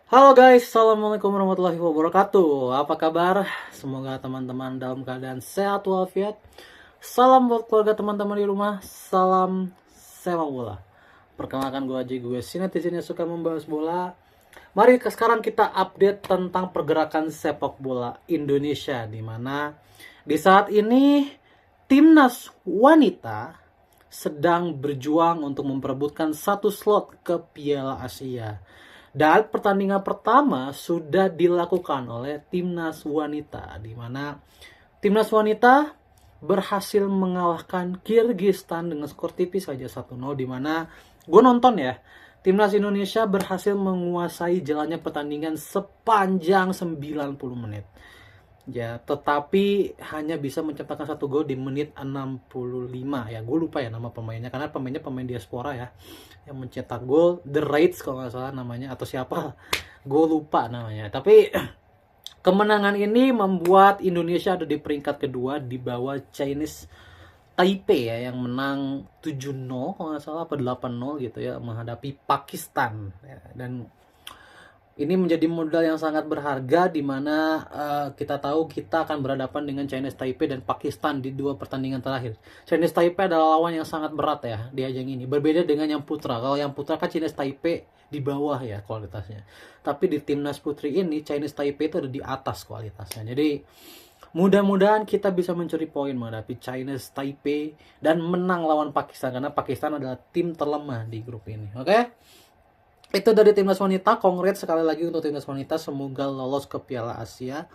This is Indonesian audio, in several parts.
Halo guys, Assalamualaikum warahmatullahi wabarakatuh. Apa kabar? Semoga teman-teman dalam keadaan sehat walafiat. Salam buat keluarga teman-teman di rumah. Salam sepak bola. Perkenalkan gue Aji, gue netizen yang suka membahas bola. Mari sekarang kita update tentang pergerakan sepak bola Indonesia, di mana di saat ini timnas wanita sedang berjuang untuk memperebutkan satu slot ke Piala Asia. Dan pertandingan pertama sudah dilakukan oleh timnas wanita, di mana timnas wanita berhasil mengalahkan Kyrgyzstan dengan skor tipis saja 1-0, di mana gue nonton ya. Timnas Indonesia berhasil menguasai jalannya pertandingan sepanjang 90 menit. Ya, tetapi hanya bisa mencetakkan satu gol di menit 65. Ya, gue lupa ya nama pemainnya karena pemainnya pemain diaspora ya. Yang mencetak gol, The Raids kalau nggak salah namanya, atau siapa. Gue lupa namanya. Tapi kemenangan ini membuat Indonesia ada di peringkat kedua di bawah Chinese Taipei ya, yang menang 7-0 kalau nggak salah, apa 8-0 gitu ya, menghadapi Pakistan ya. Dan ini menjadi modal yang sangat berharga, di mana kita tahu kita akan berhadapan dengan Chinese Taipei dan Pakistan di dua pertandingan terakhir. Chinese Taipei adalah lawan yang sangat berat ya di ajang ini. Berbeda dengan yang putra. Kalau yang putra kan Chinese Taipei di bawah ya kualitasnya. Tapi di timnas putri ini Chinese Taipei itu ada di atas kualitasnya. Jadi mudah-mudahan kita bisa mencuri poin menghadapi Chinese Taipei dan menang lawan Pakistan, karena Pakistan adalah tim terlemah di grup ini. Oke? Itu dari timnas wanita. Congrats sekali lagi untuk timnas wanita, semoga lolos ke Piala Asia.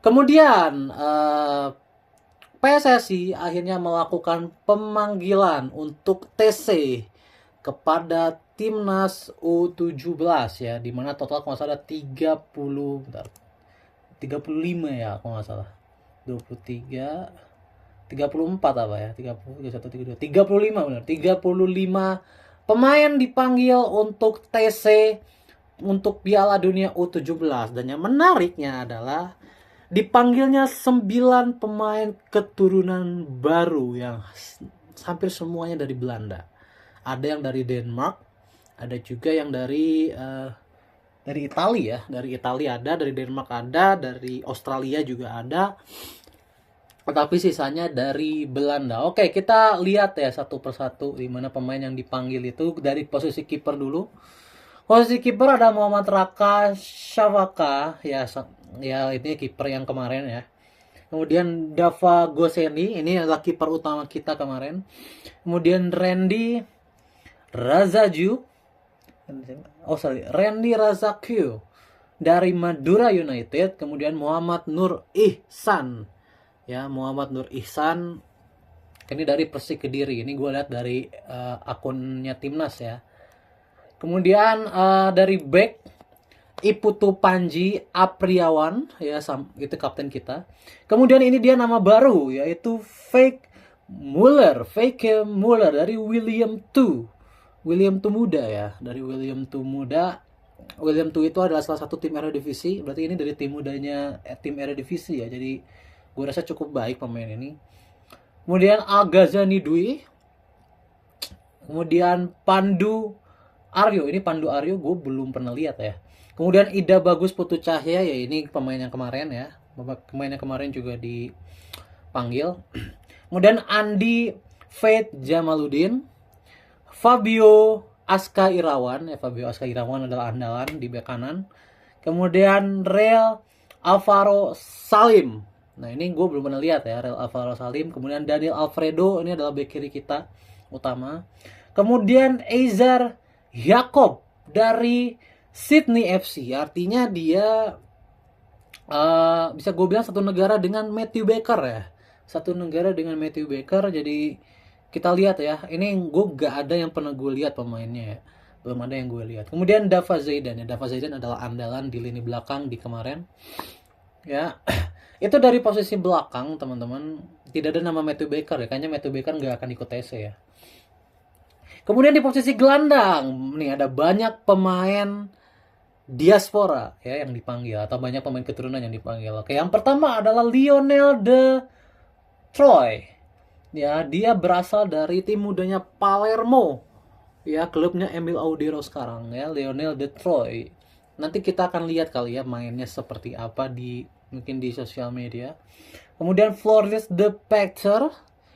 Kemudian PSSI akhirnya melakukan pemanggilan untuk TC kepada timnas U17 ya, dimana total kalau nggak salah 30 bentar, 35 ya kalau nggak salah, 23 34 apa ya, 30 31 32 35 benar, 35 pemain dipanggil untuk TC untuk Piala Dunia U17. Dan yang menariknya adalah dipanggilnya 9 pemain keturunan baru yang hampir semuanya dari Belanda. Ada yang dari Denmark, ada juga yang dari Italia ya, dari Italia ada, dari Denmark ada, dari Australia juga ada, tapi sisanya dari Belanda. Oke, kita lihat ya satu persatu di mana pemain yang dipanggil itu. Dari posisi kiper dulu. Posisi kiper ada Muhammad Raka Shavaka ya, ya ini kiper yang kemarin ya. Kemudian Dava Goseni, ini adalah kiper utama kita kemarin. Kemudian Randy Razakyu dari Madura United. Kemudian Muhammad Nur Ihsan. Ya, Muhammad Nur Ihsan ini dari Persik Kediri. Ini gue lihat dari akunnya timnas ya. Kemudian dari back Iputu Panji Apriawan ya, itu kapten kita. Kemudian ini dia nama baru, yaitu Fake Muller dari William II muda ya, dari William II muda. William II itu adalah salah satu tim Eredivisie, berarti ini dari tim mudanya tim Eredivisie ya. Jadi gue rasa cukup baik pemain ini. Kemudian Agazani Dwi. Kemudian Pandu Aryo. Ini Pandu Aryo gue belum pernah lihat ya. Kemudian Ida Bagus Putu Cahya ya, ini pemain yang kemarin ya. Pemain yang kemarin juga dipanggil. Kemudian Andi Faith Jamaluddin. Fabio Aska Irawan ya, Fabio Aska Irawan adalah andalan di bek kanan. Kemudian Real Alvaro Salim. Nah, ini gue belum pernah lihat ya, Real Alvaro Salim. Kemudian Daniel Alfredo, ini adalah bek kiri kita utama. Kemudian Eizar Yakob dari Sydney FC. Artinya dia bisa gue bilang satu negara dengan Matthew Baker ya. Satu negara dengan Matthew Baker. Jadi kita lihat ya, ini gue gak ada yang pernah gue lihat pemainnya ya. Belum ada yang gue lihat. Kemudian Dava Zaidan ya. Dava Zaidan adalah andalan di lini belakang di kemarin. Ya, itu dari posisi belakang teman-teman. Tidak ada nama Matthew Baker ya. Kayaknya Matthew Baker nggak akan ikut TC ya. Kemudian di posisi gelandang nih ada banyak pemain diaspora ya yang dipanggil, atau banyak pemain keturunan yang dipanggil. Oke, yang pertama adalah Lionel de Troy. Ya, dia berasal dari tim mudanya Palermo. Ya, klubnya Emil Audero sekarang ya, Lionel de Troy. Nanti kita akan lihat kali ya mainnya seperti apa mungkin di sosial media. Kemudian Floris de Pachter,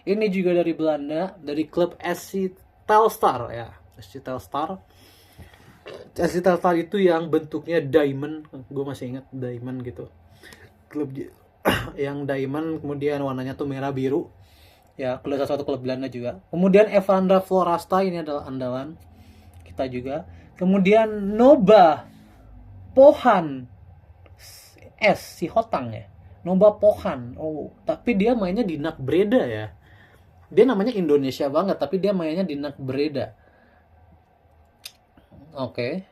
ini juga dari Belanda, dari klub SC Telstar ya. SC Telstar. SC Telstar itu yang bentuknya diamond, gue masih ingat diamond gitu. Klub yang diamond, kemudian warnanya tuh merah biru. Ya, salah satu klub Belanda juga. Kemudian Evander Florasta, ini adalah andalan kita juga. Kemudian Noba Pohan si Hotang ya. Noba Pohan. Oh, tapi dia mainnya di NAC Breda ya. Dia namanya Indonesia banget, tapi dia mainnya di NAC Breda. Oke.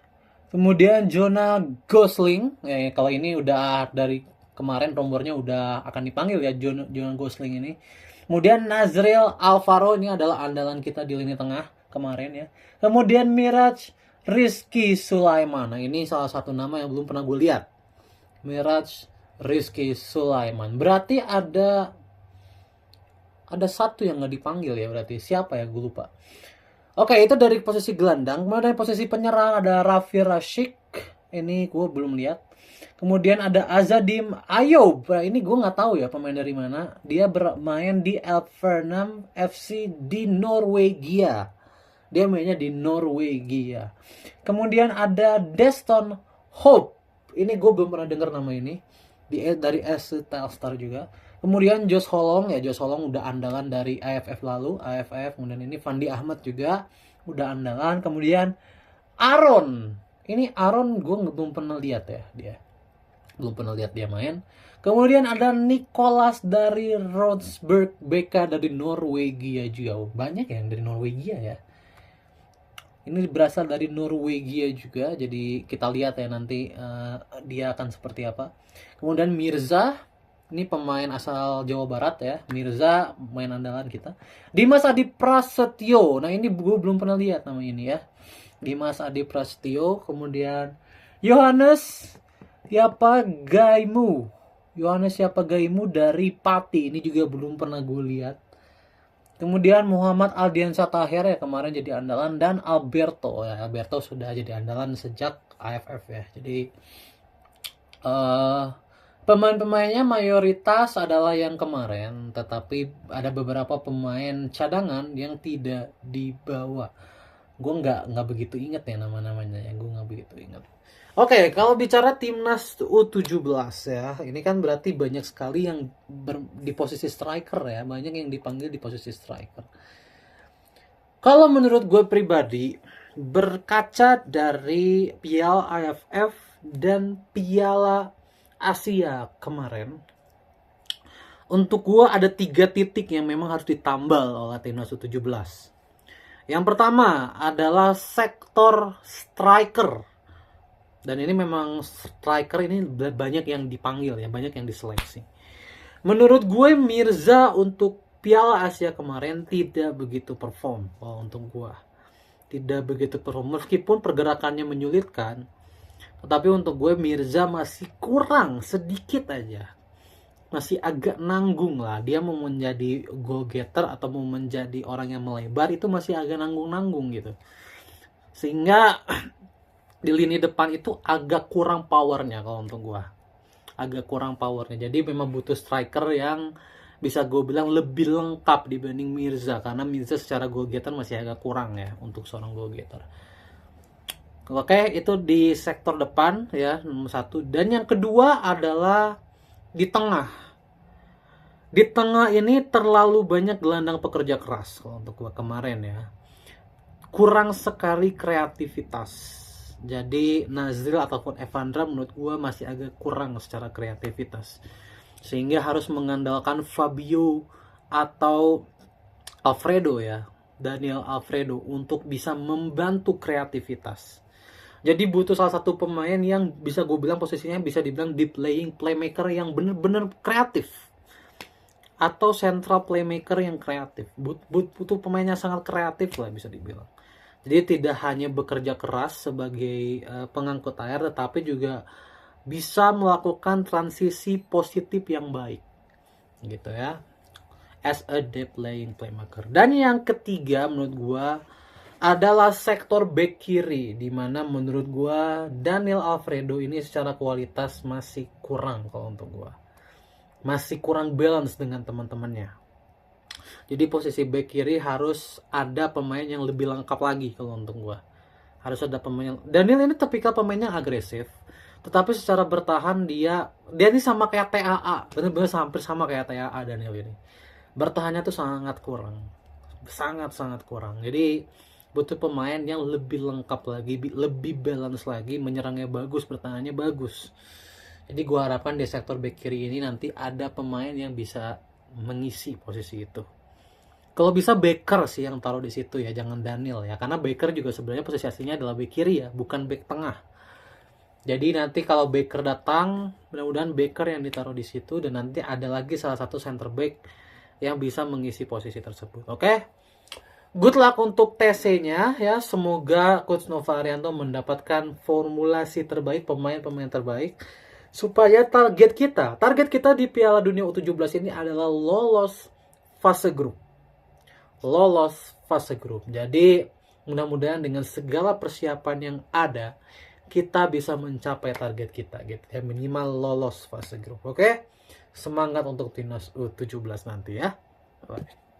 Kemudian Jonah Gosling. Kalau ini udah dari kemarin rumornya udah akan dipanggil ya Jonah Gosling ini. Kemudian Nazriel Alvaro, ini adalah andalan kita di lini tengah kemarin ya. Kemudian Miraj Rizky Sulaiman. Nah, ini salah satu nama yang belum pernah gue lihat. Miraj Rizky Sulaiman. Berarti ada satu yang nggak dipanggil ya berarti. Siapa ya? Gue lupa. Oke, itu dari posisi gelandang. Kemudian dari posisi penyerang ada Rafi Rashik. Ini gue belum lihat. Kemudian ada Azadim Ayoub. Nah, ini gue nggak tahu ya pemain dari mana. Dia bermain di Elfernam FC di Norwegia. Dia mainnya di Norwegia. Kemudian ada Deston Hope. Ini gue belum pernah dengar nama ini. Dari SC Telstar juga. Kemudian Jos Holong. Ya, Jos Holong udah andalan dari AFF lalu. AFF. Kemudian ini Fandi Ahmad juga udah andalan. Kemudian Aaron. Ini Aaron gue belum pernah lihat ya dia. Belum pernah lihat dia main. Kemudian ada Nicholas dari Rodsburg BK dari Norwegia juga. Banyak yang dari Norwegia ya. Ini berasal dari Norwegia juga. Jadi kita lihat ya nanti dia akan seperti apa. Kemudian Mirza. Ini pemain asal Jawa Barat ya. Mirza main andalan kita. Dimas Adi Prasetyo. Nah, ini gue belum pernah lihat nama ini ya. Dimas Adi Prasetyo. Kemudian Yohanes Yapagaimu. Yohanes Yapagaimu dari Pati. Ini juga belum pernah gue lihat. Kemudian Muhammad Aldiansyah Tahir ya kemarin jadi andalan. Dan Alberto. Ya, Alberto sudah jadi andalan sejak AFF ya. Jadi pemain-pemainnya mayoritas adalah yang kemarin. Tetapi ada beberapa pemain cadangan yang tidak dibawa. Gue nggak begitu ingat ya nama-namanya ya. Gue nggak begitu ingat. Oke, kalau bicara timnas U17 ya, ini kan berarti banyak sekali yang di posisi striker ya, banyak yang dipanggil di posisi striker. Kalau menurut gue pribadi, berkaca dari Piala AFF dan Piala Asia kemarin, untuk gue ada 3 titik yang memang harus ditambal oleh timnas U17. Yang pertama adalah sektor striker. Dan ini memang striker ini banyak yang dipanggil ya, banyak yang diseleksi. Menurut gue Mirza untuk Piala Asia kemarin tidak begitu perform. Untuk gue tidak begitu perform, meskipun pergerakannya menyulitkan. Tetapi untuk gue Mirza masih kurang sedikit aja. Masih agak nanggung lah. Dia mau menjadi goal getter atau mau menjadi orang yang melebar itu masih agak nanggung-nanggung gitu. Sehingga di lini depan itu agak kurang powernya kalau untuk gue. Agak kurang powernya. Jadi memang butuh striker yang bisa gue bilang lebih lengkap dibanding Mirza. Karena Mirza secara goal getter masih agak kurang ya untuk seorang goal getter. Oke, itu di sektor depan ya, nomor 1. Dan yang kedua adalah di tengah. Di tengah ini terlalu banyak gelandang pekerja keras kalau untuk gue kemarin ya. Kurang sekali kreativitas. Jadi Nazril ataupun Evandra menurut gue masih agak kurang secara kreativitas. Sehingga harus mengandalkan Fabio atau Alfredo ya. Daniel Alfredo untuk bisa membantu kreativitas. Jadi butuh salah satu pemain yang bisa gue bilang posisinya bisa dibilang deep playing playmaker yang bener-bener kreatif. Atau central playmaker yang kreatif. Butuh pemain yang sangat kreatif lah bisa dibilang. Jadi tidak hanya bekerja keras sebagai pengangkut air, tetapi juga bisa melakukan transisi positif yang baik, gitu ya. As a deep playing playmaker. Dan yang ketiga menurut gua adalah sektor back kiri, di mana menurut gua Daniel Alfredo ini secara kualitas masih kurang kalau untuk gua. Masih kurang balance dengan teman-temannya. Jadi posisi back kiri harus ada pemain yang lebih lengkap lagi kalau untuk gua. Harus ada pemain. Daniel ini tipikal pemainnya agresif, tetapi secara bertahan dia ini sama kayak TAA, bener-bener hampir sama kayak TAA Daniel ini. Bertahannya tuh sangat kurang, sangat kurang. Jadi butuh pemain yang lebih lengkap lagi, lebih balance lagi, menyerangnya bagus, bertahannya bagus. Jadi gua harapkan di sektor back kiri ini nanti ada pemain yang bisa mengisi posisi itu. Kalau bisa Baker sih yang taruh di situ ya, jangan Daniel ya, karena Baker juga sebenarnya posisi aslinya adalah back kiri ya, bukan back tengah. Jadi nanti kalau Baker datang, mudah-mudahan Baker yang ditaruh di situ, dan nanti ada lagi salah satu center back yang bisa mengisi posisi tersebut. Oke? Good luck untuk TC-nya ya. Semoga Coach Nova Arianto mendapatkan formulasi terbaik, pemain-pemain terbaik, supaya target kita di Piala Dunia U17 ini adalah lolos fase grup. Jadi mudah-mudahan dengan segala persiapan yang ada, kita bisa mencapai target kita gitu ya, minimal lolos fase grup. Oke? Semangat untuk timnas U17 nanti ya. Bye.